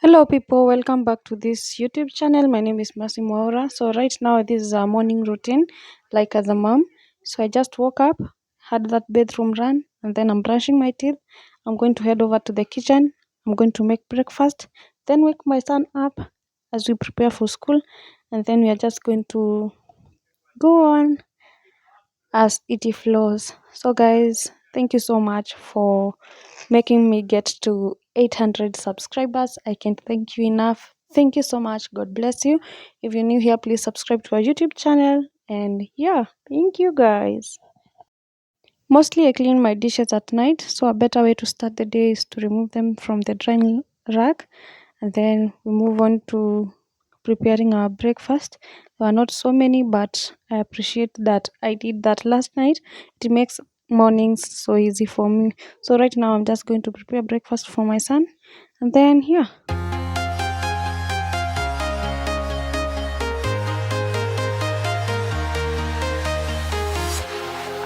Hello, people. Welcome back to this YouTube channel. My name is Mercy Mwaura. So, right now, this is our morning routine, like as a mom. So, I just woke up, had that bathroom run, and then I'm brushing my teeth. I'm going to head over to the kitchen. I'm going to make breakfast, then wake my son up as we prepare for school, and then we are just going to go on as it flows. So, guys, thank you so much for making me get to 800 subscribers. I can't thank you enough. Thank you so much. God bless you. If you're new here, please subscribe to our YouTube channel. And yeah, thank you guys. Mostly I clean my dishes at night, so a better way to start the day is to remove them from the drying rack, and then we move on to preparing our breakfast. There are not so many, but I appreciate that I did that last night. It makes mornings so easy for me. So right now I'm just going to prepare breakfast for my son, and then yeah.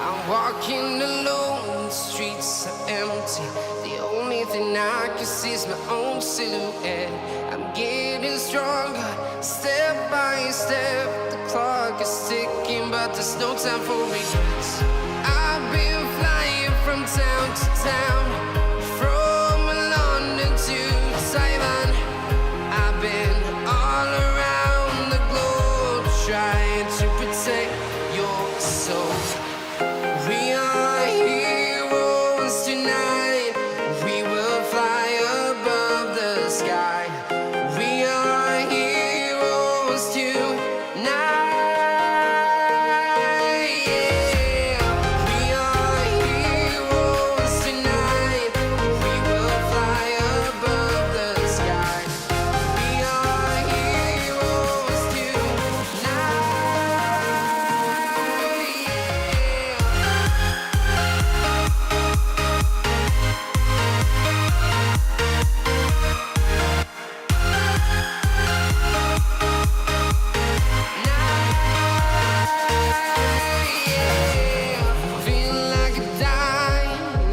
I'm walking alone, the streets are empty. The only thing I can see is my own silhouette. I'm getting stronger, step by step. The clock is ticking, but there's no time for regrets. I've been flying from town to town, from London to Taiwan. I've been all around the globe trying to protect your soul. We are heroes tonight. We will fly above the sky. We are heroes tonight. Yeah. We are heroes tonight. We will fly above the sky. We are heroes tonight. Feel like a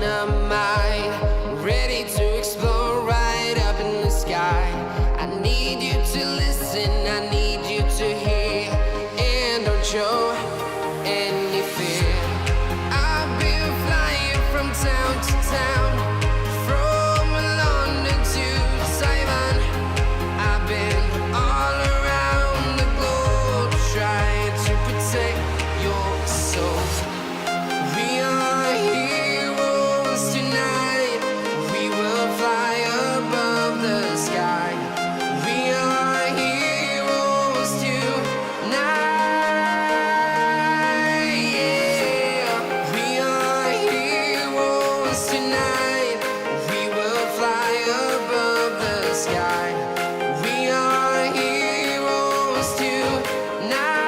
dynamite, ready to explode right up in the sky. I need you to listen, I need you to hear, and don't show any fear. I've been flying from town to town, from London to Taiwan. I've been all around the globe trying to protect your soul. We are heroes tonight. We will fly above the sky. We are heroes tonight. Yeah. We are heroes tonight. We will fly above the sky. We are heroes tonight.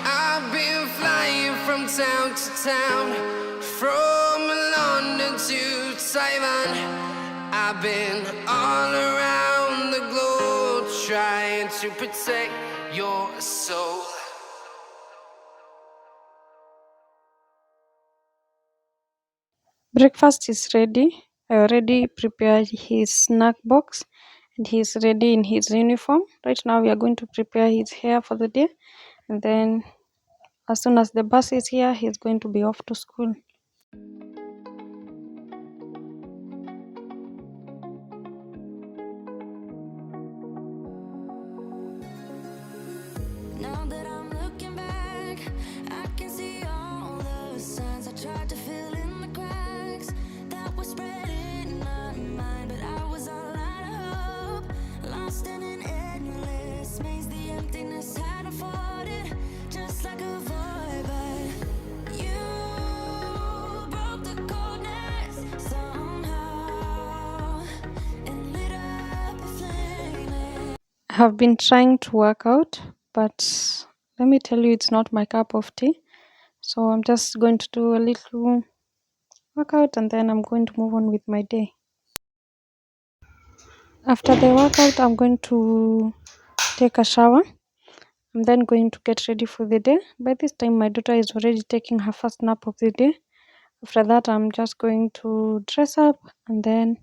I've been flying from town to town, from London to Taiwan. I've been all around the globe trying to protect your soul. Breakfast is ready. I already prepared his snack box and he's ready in his uniform. Right now, we are going to prepare his hair for the day, and then as soon as the bus is here, he's going to be off to school. Now that I'm looking back, I can see all the signs I tried to fill in the cracks that were spreading It's like a void, but you broke the coldness somehow and lit up a flame. I have been trying to work out, but let me tell you, it's not my cup of tea. So I'm just going to do a little workout and then I'm going to move on with my day. After the workout, I'm going to take a shower. I'm then going to get ready for the day. By this time, my daughter is already taking her first nap of the day. After that, I'm just going to dress up and then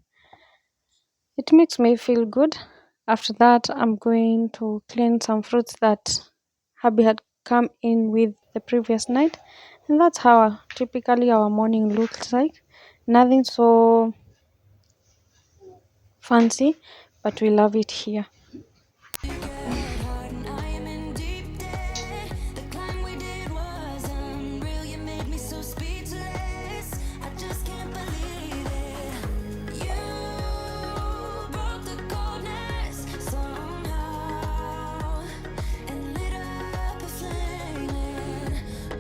it makes me feel good. After that, I'm going to clean some fruits that hubby had come in with the previous night. And that's how typically our morning looks like. Nothing so fancy, but we love it here. Heart and I am in deep debt. The climb we did was unreal. You made me so speechless. I just can't believe it. You broke the coldness somehow and lit up a flame.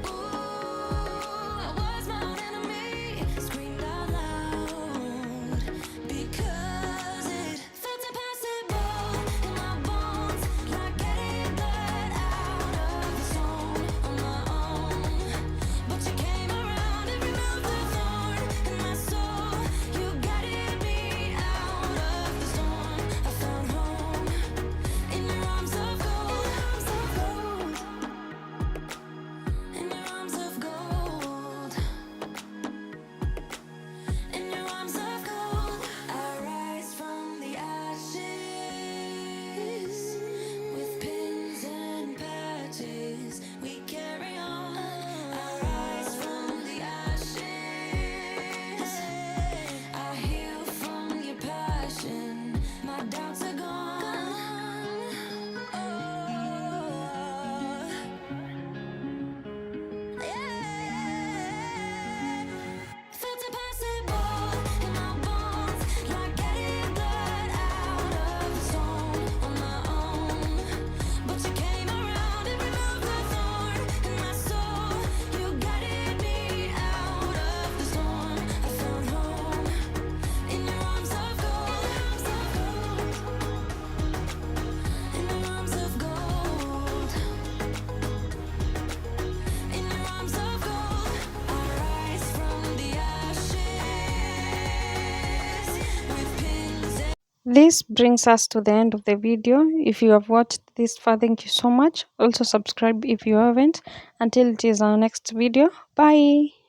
Ooh, I was my own enemy. Screamed out loud because it felt impossible in my bones, like getting blood out of the stone on my own. But you came around and removed the thorn in my soul. You guided me out of the storm. I found home in your arms of gold, in your arms of gold. In your arms of gold, I rise from the ashes with pins and patches. We carry on. I rise from the ashes. I heal from your passion. My doubts are gone. Felt impossible in my bones, like getting blood out of the stone on my own. But you came around and removed the thorn in my soul. You guided me out of the storm. I found home in your arms of gold, in your arms of gold. In your arms of gold, I rise from the ashes with pins and This brings us to the end of the video. If you have watched this far, thank you so much. Also subscribe if you haven't. Until it is our next video. Bye.